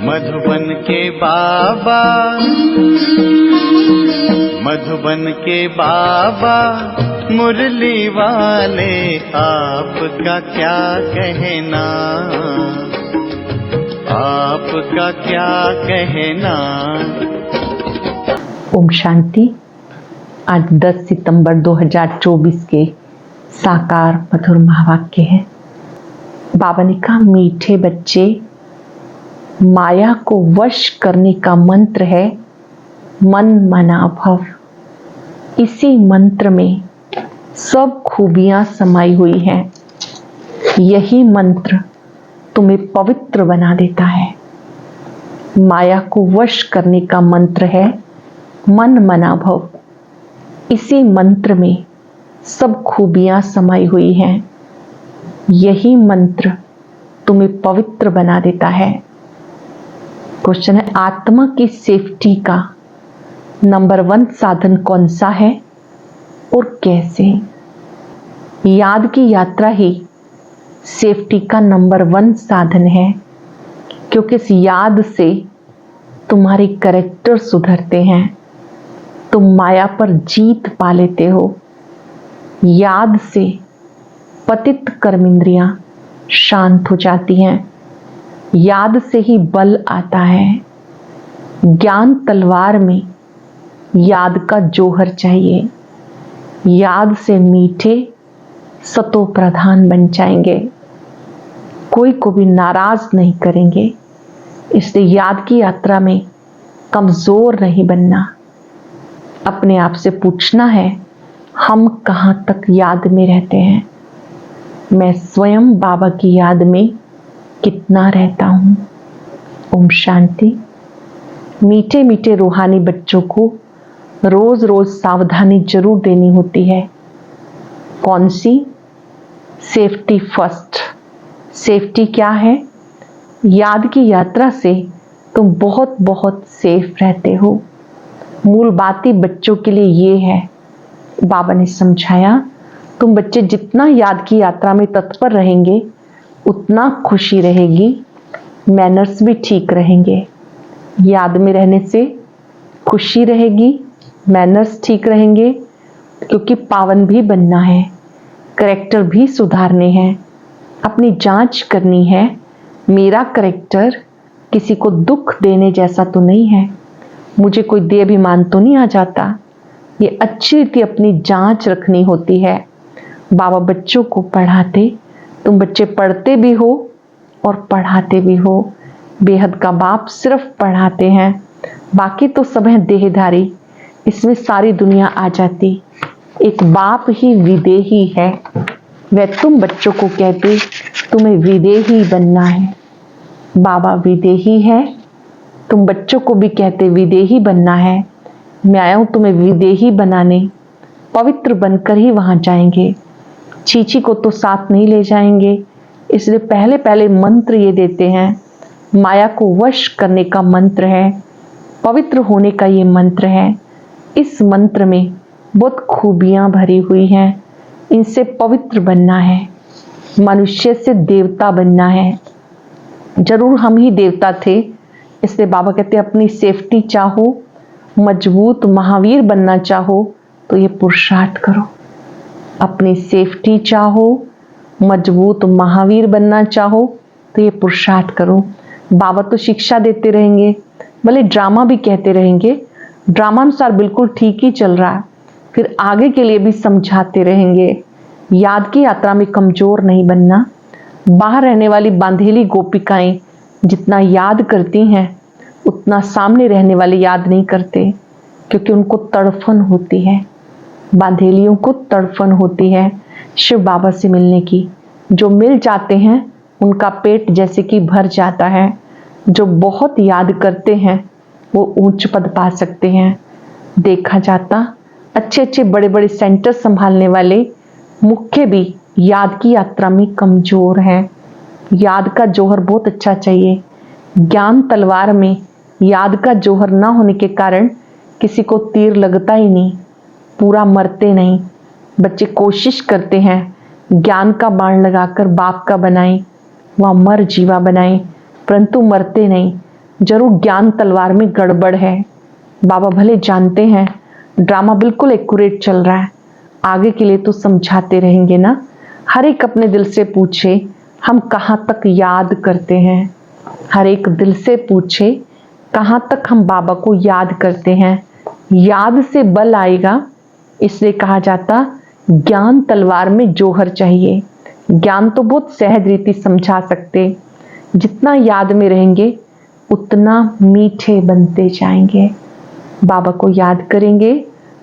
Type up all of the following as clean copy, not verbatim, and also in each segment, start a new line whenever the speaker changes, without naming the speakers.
मधुबन के बाबा, मधुबन के बाबा मुरली वाले, आपका क्या कहना, आपका क्या कहना।
ओम शांति। आज 10 सितंबर 2024 के साकार मधुर महावाक्य है। बाबा ने कहा, मीठे बच्चे, माया को वश करने का मंत्र है मन मना भव। इसी मंत्र में सब खूबियां समाई हुई हैं। यही मंत्र तुम्हें पवित्र बना देता है। माया को वश करने का मंत्र है मन मना भव। इसी मंत्र में सब खूबियां समाई हुई हैं। यही मंत्र तुम्हें पवित्र बना देता है। क्वेश्चन है, आत्मा की सेफ्टी का नंबर 1 साधन कौन सा है और कैसे? याद की यात्रा ही सेफ्टी का नंबर 1 साधन है, क्योंकि इस याद से तुम्हारे कैरेक्टर सुधरते हैं, तुम माया पर जीत पा लेते हो। याद से पतित कर्मेंद्रियां शांत हो जाती हैं। याद से ही बल आता है। ज्ञान तलवार में याद का जौहर चाहिए। याद से मीठे सतो प्रधान बन जाएंगे, कोई को भी नाराज नहीं करेंगे। इसलिए याद की यात्रा में कमजोर नहीं बनना। अपने आप से पूछना है, हम कहाँ तक याद में रहते हैं? मैं स्वयं बाबा की याद में कितना रहता हूँ? ओम शांति। मीठे मीठे रूहानी बच्चों को रोज रोज सावधानी जरूर देनी होती है। कौन सी? Safety first. सेफ्टी क्या है? याद की यात्रा से तुम बहुत बहुत सेफ रहते हो। मूल बात ही बच्चों के लिए ये है। बाबा ने समझाया, तुम बच्चे जितना याद की यात्रा में तत्पर रहेंगे उतना खुशी रहेगी, मैनर्स भी ठीक रहेंगे। याद में रहने से खुशी रहेगी, मैनर्स ठीक रहेंगे, क्योंकि पावन भी बनना है, करेक्टर भी सुधारने हैं, अपनी जांच करनी है। मेरा करेक्टर किसी को दुख देने जैसा तो नहीं है, मुझे कोई दे अभिमान तो नहीं आ जाता। ये अच्छी रीति अपनी जांच रखनी होती है। बाबा बच्चों को पढ़ाते, तुम बच्चे पढ़ते भी हो और पढ़ाते भी हो। बेहद का बाप सिर्फ पढ़ाते हैं, बाकी तो सब है देहधारी। इसमें सारी दुनिया आ जाती। एक बाप ही विदेही है। वह तुम बच्चों को कहते, तुम्हें विदेही बनना है। बाबा विदेही है, तुम बच्चों को भी कहते विदेही बनना है। मैं आया हूं तुम्हें विदेही बनाने। पवित्र बनकर ही वहां जाएंगे। चीची को तो साथ नहीं ले जाएंगे। इसलिए पहले पहले मंत्र ये देते हैं। माया को वश करने का मंत्र है, पवित्र होने का ये मंत्र है। इस मंत्र में बहुत खूबियां भरी हुई हैं। इनसे पवित्र बनना है, मनुष्य से देवता बनना है। जरूर हम ही देवता थे, इसलिए बाबा कहते हैं अपनी सेफ्टी चाहो, मजबूत महावीर बनना चाहो तो ये पुरुषार्थ करो। अपनी सेफ्टी चाहो, मजबूत महावीर बनना चाहो तो ये पुरुषार्थ करो। बाबा तो शिक्षा देते रहेंगे, भले ड्रामा भी कहते रहेंगे, ड्रामा अनुसार बिल्कुल ठीक ही चल रहा है, फिर आगे के लिए भी समझाते रहेंगे। याद की यात्रा में कमजोर नहीं बनना। बाहर रहने वाली बांधेली गोपिकाएं जितना याद करती हैं उतना सामने रहने वाले याद नहीं करते, क्योंकि उनको तड़फन होती है। बांधेलियों को तड़फन होती है शिव बाबा से मिलने की। जो मिल जाते हैं उनका पेट जैसे कि भर जाता है। जो बहुत याद करते हैं वो ऊंच पद पा सकते हैं। देखा जाता अच्छे अच्छे बड़े बड़े सेंटर संभालने वाले मुख्य भी याद की यात्रा में कमजोर हैं। याद का जौहर बहुत अच्छा चाहिए। ज्ञान तलवार में याद का जौहर ना होने के कारण किसी को तीर लगता ही नहीं, पूरा मरते नहीं। बच्चे कोशिश करते हैं ज्ञान का बाण लगाकर बाप का बनाएं, वह मर जीवा बनाएं, परंतु मरते नहीं। जरूर ज्ञान तलवार में गड़बड़ है। बाबा भले जानते हैं ड्रामा बिल्कुल एक्यूरेट चल रहा है, आगे के लिए तो समझाते रहेंगे ना। हर एक अपने दिल से पूछे हम कहाँ तक याद करते हैं। हर एक दिल से पूछे कहाँ तक हम बाबा को याद करते हैं। याद से बल आएगा, इसलिए कहा जाता ज्ञान तलवार में जोहर चाहिए। ज्ञान तो बहुत सहज रीति समझा सकते, जितना याद में रहेंगे उतना मीठे बनते जाएंगे। बाबा को याद करेंगे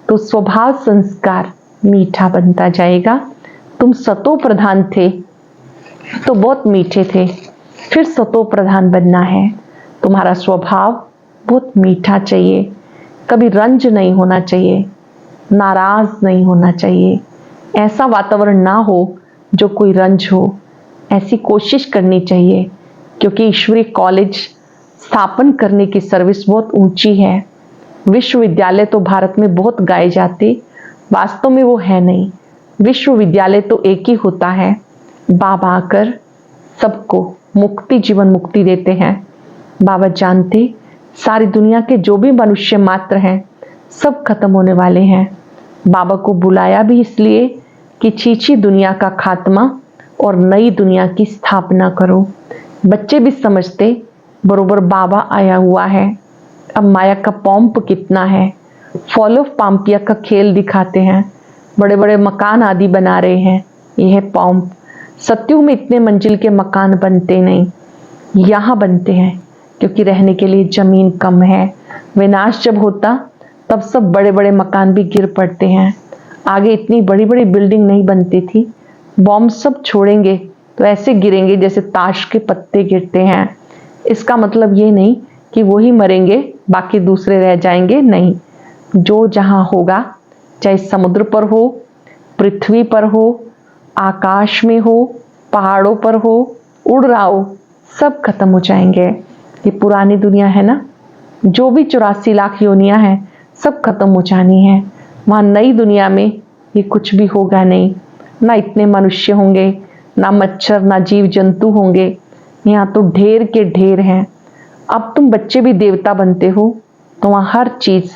तो स्वभाव संस्कार मीठा बनता जाएगा। तुम सतो प्रधान थे तो बहुत मीठे थे, फिर सतो प्रधान बनना है। तुम्हारा स्वभाव बहुत मीठा चाहिए, कभी रंज नहीं होना चाहिए, नाराज नहीं होना चाहिए। ऐसा वातावरण ना हो जो कोई रंज हो, ऐसी कोशिश करनी चाहिए। क्योंकि ईश्वरीय कॉलेज स्थापन करने की सर्विस बहुत ऊंची है। विश्वविद्यालय तो भारत में बहुत गाए जाते, वास्तव में वो है नहीं। विश्वविद्यालय तो एक ही होता है। बाबा आकर सबको मुक्ति, जीवन मुक्ति देते हैं। बाबा जानते सारी दुनिया के जो भी मनुष्य मात्र हैं सब खत्म होने वाले हैं। बाबा को बुलाया भी इसलिए कि छीछी दुनिया का खात्मा और नई दुनिया की स्थापना करो। बच्चे भी समझते बरोबर बाबा आया हुआ है। अब माया का पॉम्प कितना है, फॉल ऑफ पाम्पिया का खेल दिखाते हैं। बड़े बड़े मकान आदि बना रहे हैं, यह है पॉम्प। सत्युग में इतने मंजिल के मकान बनते नहीं, यहाँ बनते हैं क्योंकि रहने के लिए जमीन कम है। विनाश जब होता तब सब बड़े बड़े मकान भी गिर पड़ते हैं। आगे इतनी बड़ी बड़ी बिल्डिंग नहीं बनती थी। बॉम्ब सब छोड़ेंगे तो ऐसे गिरेंगे जैसे ताश के पत्ते गिरते हैं। इसका मतलब ये नहीं कि वही मरेंगे बाकी दूसरे रह जाएंगे, नहीं। जो जहाँ होगा, चाहे समुद्र पर हो, पृथ्वी पर हो, आकाश में हो, पहाड़ों पर हो, उड़ रहा हो, सब खत्म हो जाएंगे। ये पुरानी दुनिया है ना, जो भी 84 लाख योनियां हैं सब खत्म हो जानी है। वहाँ नई दुनिया में ये कुछ भी होगा नहीं, ना इतने मनुष्य होंगे, ना मच्छर, ना जीव जंतु होंगे। यहाँ तो ढेर के ढेर हैं। अब तुम बच्चे भी देवता बनते हो तो वहाँ हर चीज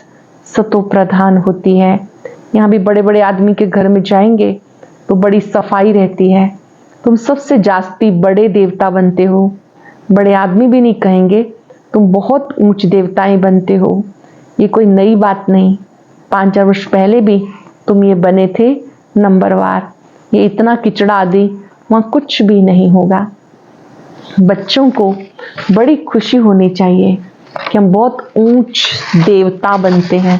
सतो प्रधान होती है। यहाँ भी बड़े बड़े आदमी के घर में जाएंगे तो बड़ी सफाई रहती है। तुम सबसे जास्ती बड़े देवता बनते हो। बड़े आदमी भी नहीं कहेंगे, तुम बहुत ऊंच देवताएं बनते हो। ये कोई नई बात नहीं, 5-4 वर्ष पहले भी तुम ये बने थे नंबरवार। ये इतना किचड़ा आदि वहाँ कुछ भी नहीं होगा। बच्चों को बड़ी खुशी होनी चाहिए कि हम बहुत ऊंच देवता बनते हैं।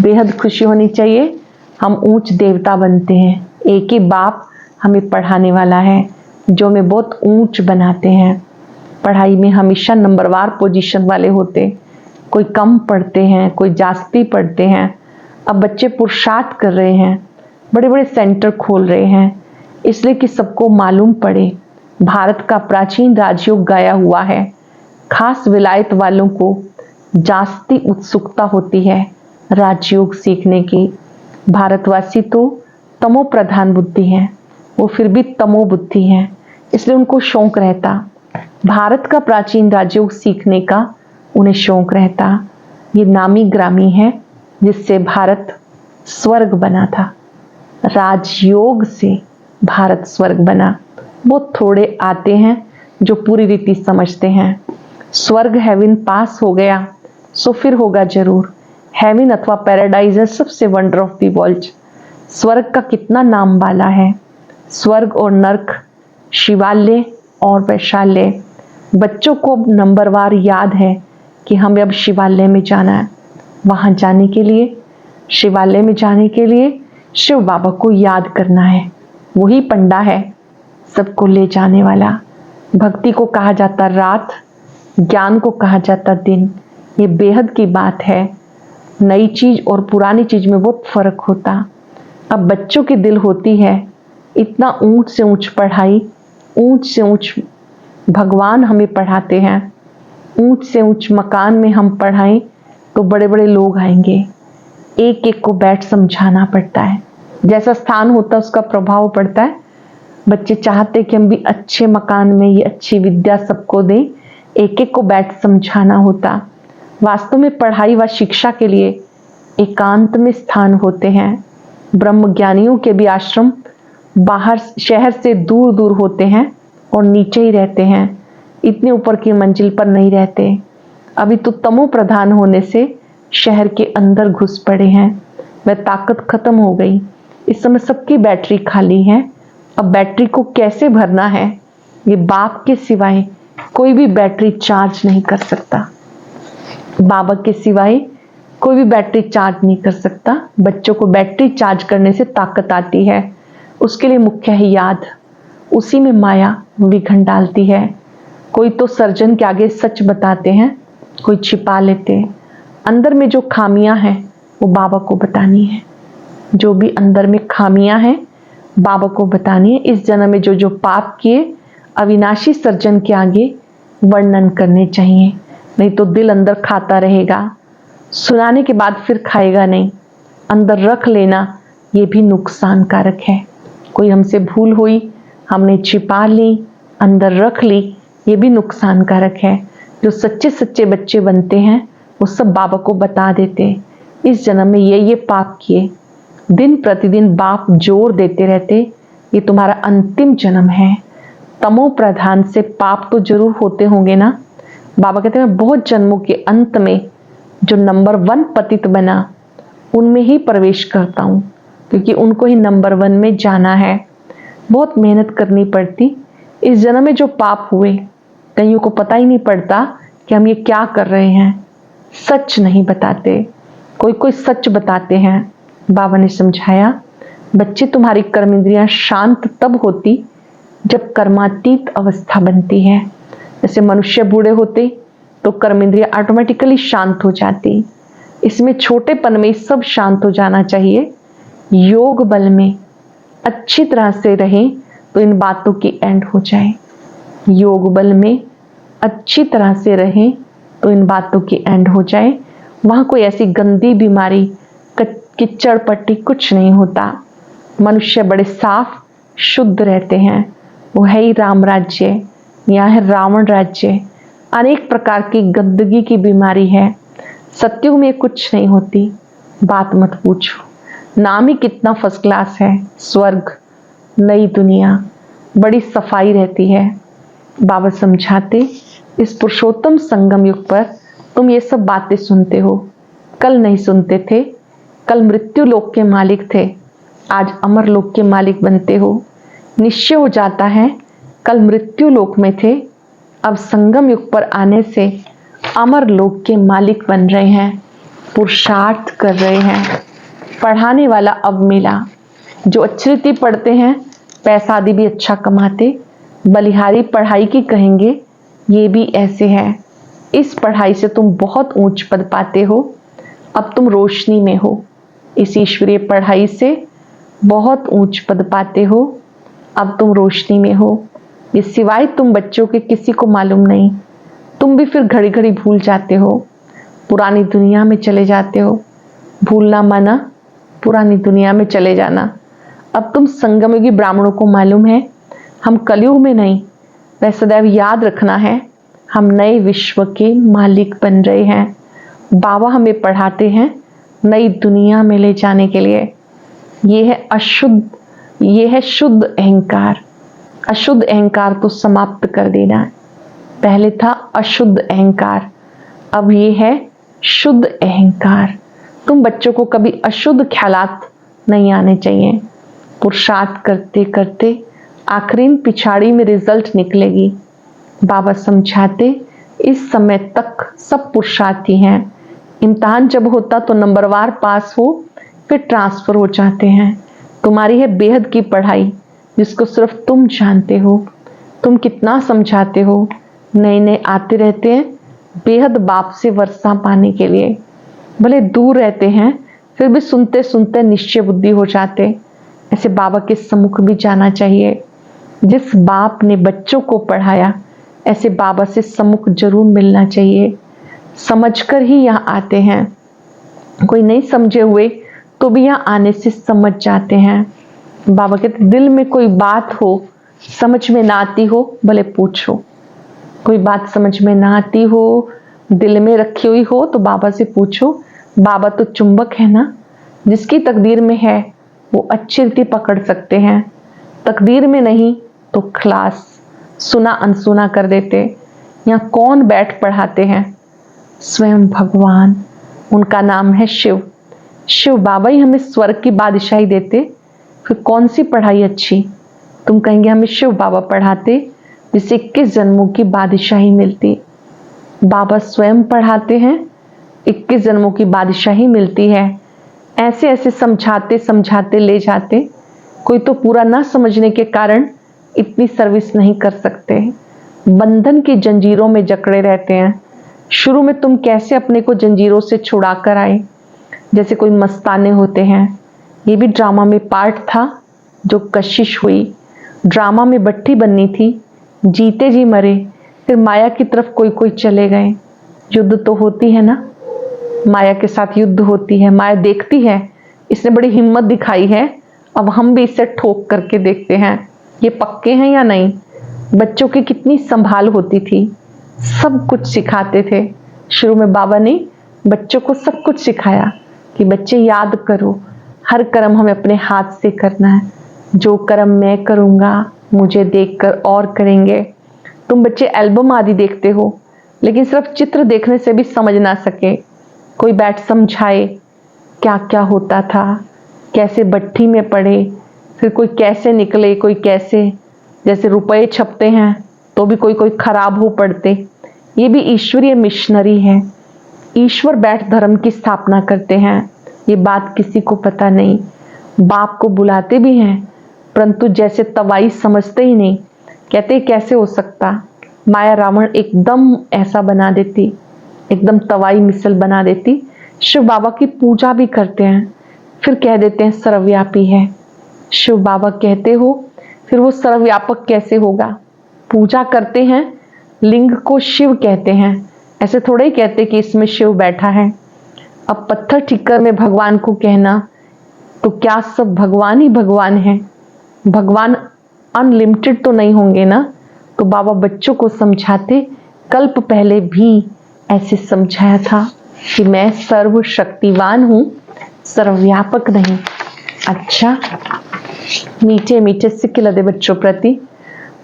बेहद खुशी होनी चाहिए, हम ऊंच देवता बनते हैं। एक ही बाप हमें पढ़ाने वाला है जो हमें बहुत ऊंच बनाते हैं। पढ़ाई में हमेशा नंबरवार पोजीशन वाले होते, कोई कम पढ़ते हैं, कोई जास्ती पढ़ते हैं। अब बच्चे पुरुषार्थ कर रहे हैं, बड़े बड़े सेंटर खोल रहे हैं, इसलिए कि सबको मालूम पड़े। भारत का प्राचीन राजयोग गाया हुआ है। खास विलायत वालों को जास्ती उत्सुकता होती है राजयोग सीखने की। भारतवासी तो तमो प्रधान बुद्धि है, वो फिर भी तमो बुद्धि है, इसलिए उनको शौक रहता भारत का प्राचीन राजयोग सीखने का। उन्हें शौक रहता। ये नामी ग्रामी है जिससे भारत स्वर्ग बना था। राजयोग से भारत स्वर्ग बना। बहुत थोड़े आते हैं जो पूरी रीति समझते हैं। स्वर्ग हेवन पास हो गया सो फिर होगा जरूर। हेवन अथवा पैराडाइज है सबसे वंडर ऑफ द वर्ल्ड। स्वर्ग का कितना नाम वाला है। स्वर्ग और नर्क, शिवालय और वैशाल्य। बच्चों को अब नंबरवार याद है कि हमें अब शिवालय में जाना है। वहां जाने के लिए, शिवालय में जाने के लिए शिव बाबा को याद करना है। वही पंडा है सबको ले जाने वाला। भक्ति को कहा जाता रात, ज्ञान को कहा जाता दिन। ये बेहद की बात है। नई चीज और पुरानी चीज में बहुत फर्क होता। अब बच्चों की दिल होती है इतना ऊंच से ऊंच पढ़ाई, ऊंच से ऊंच भगवान हमें पढ़ाते हैं। ऊंच से ऊंच मकान में हम पढ़ाएं तो बड़े बड़े लोग आएंगे। एक एक को बैठ समझाना पड़ता है। जैसा स्थान होता है उसका प्रभाव पड़ता है। बच्चे चाहते कि हम भी अच्छे मकान में ये अच्छी विद्या सबको दें, एक एक को बैठ समझाना होता। वास्तव में पढ़ाई व शिक्षा के लिए एकांत में स्थान होते हैं। ब्रह्मज्ञानियों के भी आश्रम बाहर शहर से दूर दूर होते हैं और नीचे ही रहते हैं, इतने ऊपर की मंजिल पर नहीं रहते। अभी तो तमो प्रधान होने से शहर के अंदर घुस पड़े हैं। वह ताकत खत्म हो गई। इस समय सबकी बैटरी खाली है। अब बैटरी को कैसे भरना है, ये बाप के सिवाय कोई भी बैटरी चार्ज नहीं कर सकता। बाबा के सिवाय कोई भी बैटरी चार्ज नहीं कर सकता। बच्चों को बैटरी चार्ज करने से ताकत आती है। उसके लिए मुख्य है याद। उसी में माया विघन डालती है। कोई तो सर्जन के आगे सच बताते हैं, कोई छिपा लेते हैं। अंदर में जो खामियां हैं वो बाबा को बतानी है। जो भी अंदर में खामियां हैं बाबा को बतानी है। इस जन्म में जो जो पाप किए अविनाशी सर्जन के आगे वर्णन करने चाहिए, नहीं तो दिल अंदर खाता रहेगा। सुनाने के बाद फिर खाएगा नहीं। अंदर रख लेना ये भी नुकसानकारक है। कोई हमसे भूल हुई, हमने छिपा ली, अंदर रख ली, ये भी नुकसानकारक है। जो सच्चे सच्चे बच्चे बनते हैं वो सब बाबा को बता देते, इस जन्म में ये पाप किए। दिन प्रतिदिन बाप जोर देते रहते, ये तुम्हारा अंतिम जन्म है। तमो प्रधान से पाप तो जरूर होते होंगे ना। बाबा कहते हैं बहुत जन्मों के अंत में जो नंबर 1 पतित बना उनमें ही प्रवेश करता हूँ, क्योंकि उनको ही नंबर 1 में जाना है। बहुत मेहनत करनी पड़ती। इस जन्म में जो पाप हुए कईयों को पता ही नहीं पड़ता कि हम ये क्या कर रहे हैं। सच नहीं बताते, कोई कोई सच बताते हैं। बाबा ने समझाया, बच्चे तुम्हारी कर्म इंद्रियां शांत तब होती जब कर्मातीत अवस्था बनती है। जैसे मनुष्य बूढ़े होते तो कर्म इंद्रियां ऑटोमेटिकली शांत हो जाती। इसमें छोटेपन में सब शांत हो जाना चाहिए। योग बल में अच्छी तरह से रहें तो इन बातों की एंड हो जाए। योग बल में अच्छी तरह से रहें तो इन बातों की एंड हो जाए। वहां कोई ऐसी गंदी बीमारी किच्चड़ पट्टी कुछ नहीं होता। मनुष्य बड़े साफ शुद्ध रहते हैं। वो है ही राम राज्य, यहाँ है रावण राज्य। अनेक प्रकार की गंदगी की बीमारी है। सत्युग में कुछ नहीं होती, बात मत पूछो। नाम ही कितना फर्स्ट क्लास है। स्वर्ग, नई दुनिया, बड़ी सफाई रहती है। बाबा समझाते, इस पुरुषोत्तम संगम युग पर तुम ये सब बातें सुनते हो। कल नहीं सुनते थे। कल मृत्यु लोक के मालिक थे, आज अमर लोक के मालिक बनते हो। निश्चय हो जाता है कल मृत्यु लोक में थे, अब संगम युग पर आने से अमर लोक के मालिक बन रहे हैं। पुरुषार्थ कर रहे हैं। पढ़ाने वाला अब मिला। जो अच्छी पढ़ते हैं पैसा आदि भी अच्छा कमाते। बलिहारी पढ़ाई की कहेंगे, ये भी ऐसे है। इस पढ़ाई से तुम बहुत ऊंच पद पाते हो। अब तुम रोशनी में हो। इस ईश्वरीय पढ़ाई से बहुत ऊंच पद पाते हो। अब तुम रोशनी में हो। ये सिवाय तुम बच्चों के किसी को मालूम नहीं। तुम भी फिर घड़ी घड़ी भूल जाते हो, पुरानी दुनिया में चले जाते हो। भूलना माना पुरानी दुनिया में चले जाना। अब तुम संगमयुगी ब्राह्मणों को मालूम है हम कलयुग में नहीं, वह सदैव याद रखना है हम नए विश्व के मालिक बन रहे हैं। बाबा हमें पढ़ाते हैं नई दुनिया में ले जाने के लिए। ये है अशुद्ध, ये है शुद्ध अहंकार। अशुद्ध अहंकार को समाप्त कर देना। पहले था अशुद्ध अहंकार, अब ये है शुद्ध अहंकार। तुम बच्चों को कभी अशुद्ध ख्यालात नहीं आने चाहिए। पुरुषार्थ करते करते आखिरी पिछाड़ी में रिजल्ट निकलेगी। बाबा समझाते, इस समय तक सब पुरुषार्थी हैं। इम्तिहान जब होता तो नंबरवार पास हो, फिर ट्रांसफर हो जाते हैं। तुम्हारी है बेहद की पढ़ाई, जिसको सिर्फ तुम जानते हो। तुम कितना समझाते हो। नए नए आते रहते हैं बेहद बाप से वर्षा पाने के लिए। भले दूर रहते हैं फिर भी सुनते सुनते निश्चय बुद्धि हो जाते। ऐसे बाबा के सम्मुख भी जाना चाहिए। जिस बाप ने बच्चों को पढ़ाया ऐसे बाबा से सम्मुख जरूर मिलना चाहिए। समझकर ही यहाँ आते हैं। कोई नहीं समझे हुए तो भी यहाँ आने से समझ जाते हैं। बाबा कहते दिल में कोई बात हो समझ में ना आती हो भले पूछो। कोई बात समझ में ना आती हो, दिल में रखी हुई हो तो बाबा से पूछो। बाबा तो चुंबक है ना, जिसकी तकदीर में है वो अच्छी रीति पकड़ सकते हैं, तकदीर में नहीं तो खलास, सुना अनसुना कर देते। यहाँ कौन बैठ पढ़ाते हैं? स्वयं भगवान, उनका नाम है शिव। शिव बाबा ही हमें स्वर्ग की बादशाही देते, फिर कौन सी पढ़ाई अच्छी? तुम कहेंगे हमें शिव बाबा पढ़ाते जिसे 21 जन्मों की बादशाही मिलती। बाबा स्वयं पढ़ाते हैं, 21 जन्मों की बादशाही मिलती है। ऐसे ऐसे समझाते समझाते ले जाते, कोई तो पूरा ना समझने के कारण इतनी सर्विस नहीं कर सकते, बंधन की जंजीरों में जकड़े रहते हैं। शुरू में तुम कैसे अपने को जंजीरों से छुड़ा कर आए, जैसे कोई मस्ताने होते हैं। ये भी ड्रामा में पार्ट था जो कशिश हुई। ड्रामा में बट्टी बननी थी, जीते जी मरे, फिर माया की तरफ कोई कोई चले गए। युद्ध तो होती है ना, माया के साथ युद्ध होती है। माया देखती है इसने बड़ी हिम्मत दिखाई है, अब हम भी इसे ठोक करके देखते हैं ये पक्के हैं या नहीं। बच्चों की कितनी संभाल होती थी, सब कुछ सिखाते थे। शुरू में बाबा ने बच्चों को सब कुछ सिखाया कि बच्चे याद करो, हर कर्म हमें अपने हाथ से करना है। जो कर्म मैं करूँगा मुझे देखकर और करेंगे। तुम बच्चे एल्बम आदि देखते हो, लेकिन सिर्फ चित्र देखने से भी समझ ना सके, कोई बैठ समझाए क्या क्या होता था, कैसे भट्ठी में पड़े, फिर कोई कैसे निकले, कोई कैसे, जैसे रुपए छपते हैं तो भी कोई कोई खराब हो पड़ते। ये भी ईश्वरीय मिशनरी है। ईश्वर बैठ धर्म की स्थापना करते हैं, ये बात किसी को पता नहीं। बाप को बुलाते भी हैं, परंतु जैसे तवाई समझते ही नहीं, कहते कैसे हो सकता। माया रावण एकदम ऐसा बना देती, एकदम तवाई मिसल बना देती। शिव बाबा की पूजा भी करते हैं, फिर कह देते हैं सर्वव्यापी है। शिव बाबा कहते हो, फिर वो सर्वव्यापक कैसे होगा? पूजा करते हैं, लिंग को शिव कहते हैं, ऐसे थोड़े ही कहते कि इसमें शिव बैठा है। अब पत्थर ठिक्कर में भगवान को कहना, तो क्या सब भगवान ही भगवान है? भगवान अनलिमिटेड तो नहीं होंगे ना। तो बाबा बच्चों को समझाते, कल्प पहले भी ऐसे समझाया था कि मैं सर्वशक्तिवान हूँ, सर्वव्यापक नहीं। अच्छा, मीठे मीठे सिक्के लदे बच्चों प्रति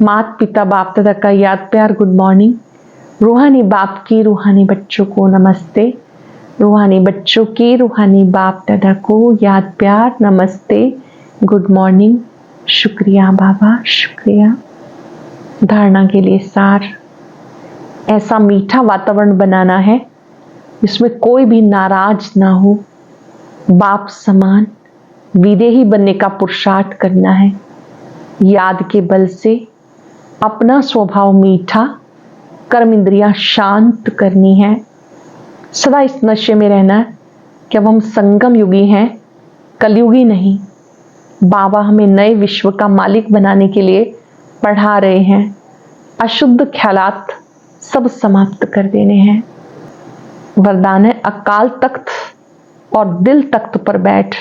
माता पिता बाप दादा का याद प्यार गुड मॉर्निंग। रूहानी बाप की रूहानी बच्चों को नमस्ते। रूहानी बच्चों की रूहानी बाप दादा को याद प्यार नमस्ते, गुड मॉर्निंग। शुक्रिया बाबा, शुक्रिया। धारणा के लिए सार, ऐसा मीठा वातावरण बनाना है जिसमें कोई भी नाराज ना हो। बाप समान विदेही बनने का पुरुषार्थ करना है। याद के बल से अपना स्वभाव मीठा, कर्म इंद्रियां शांत करनी है। सदा इस नशे में रहना है कि अब हम संगम युगी हैं, कलयुगी नहीं। बाबा हमें नए विश्व का मालिक बनाने के लिए पढ़ा रहे हैं। अशुद्ध ख्यालात सब समाप्त कर देने हैं। वरदान है अकाल तख्त और दिल तख्त पर बैठ,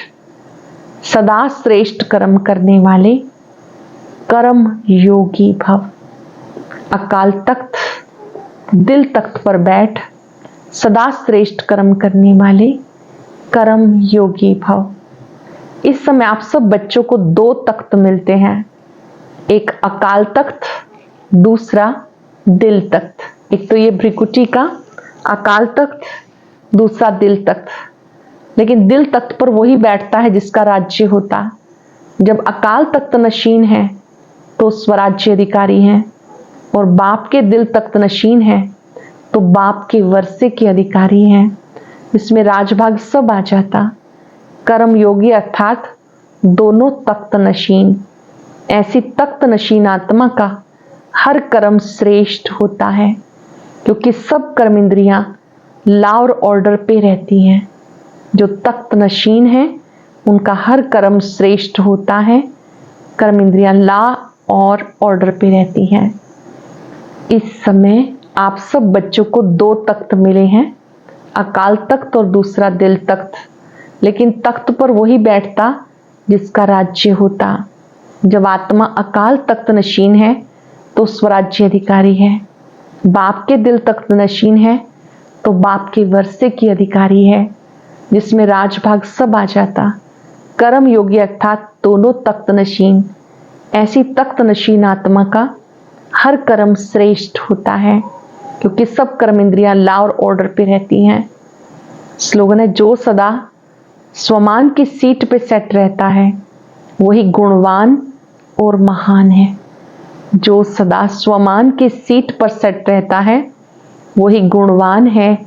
सदा श्रेष्ठ कर्म करने वाले कर्म योगी भव। अकाल तख्त, दिल तख्त पर बैठ, सदा श्रेष्ठ कर्म करने वाले कर्म योगी भव। इस समय आप सब बच्चों को 2 तख्त मिलते हैं, एक अकाल तख्त, दूसरा दिल तख्त। एक तो ये भ्रिकुटी का अकाल तख्त, दूसरा दिल तख्त। लेकिन दिल तख्त पर वही बैठता है जिसका राज्य होता। जब अकाल तख्त नशीन है तो स्वराज्य अधिकारी हैं, और बाप के दिल तख्त नशीन है तो बाप के वर्षे के अधिकारी हैं। इसमें राजभाग सब आ जाता। कर्म योगी अर्थात दोनों तख्त नशीन। ऐसी तख्त नशीन आत्मा का हर कर्म श्रेष्ठ होता है, क्योंकि सब कर्म इंद्रियां लॉ और ऑर्डर पे रहती हैं। जो तख्त नशीन है उनका हर कर्म श्रेष्ठ होता है। कर्म इंद्रियां लॉ और ऑर्डर पे रहती हैं। इस समय आप सब बच्चों को 2 तख्त मिले हैं, अकाल तख्त और दूसरा दिल तख्त। लेकिन तख्त पर वही बैठता जिसका राज्य होता। जब आत्मा अकाल तख्त नशीन है तो स्वराज्य अधिकारी है। बाप के दिल तख्त नशीन है तो बाप के वर्षे की अधिकारी है, जिसमें राजभाग सब आ जाता। कर्म योगी अर्थात दोनों तख्त नशीन। ऐसी तख्त नशीन आत्मा का हर कर्म श्रेष्ठ होता है, क्योंकि सब कर्म इंद्रियां लॉ और ऑर्डर पे रहती हैं। स्लोगन है, जो सदा स्वमान की सीट पे सेट रहता है वही गुणवान और महान है। जो सदा स्वमान की सीट पर सेट रहता है वही गुणवान है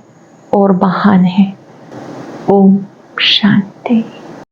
और महान है। ओम शांति।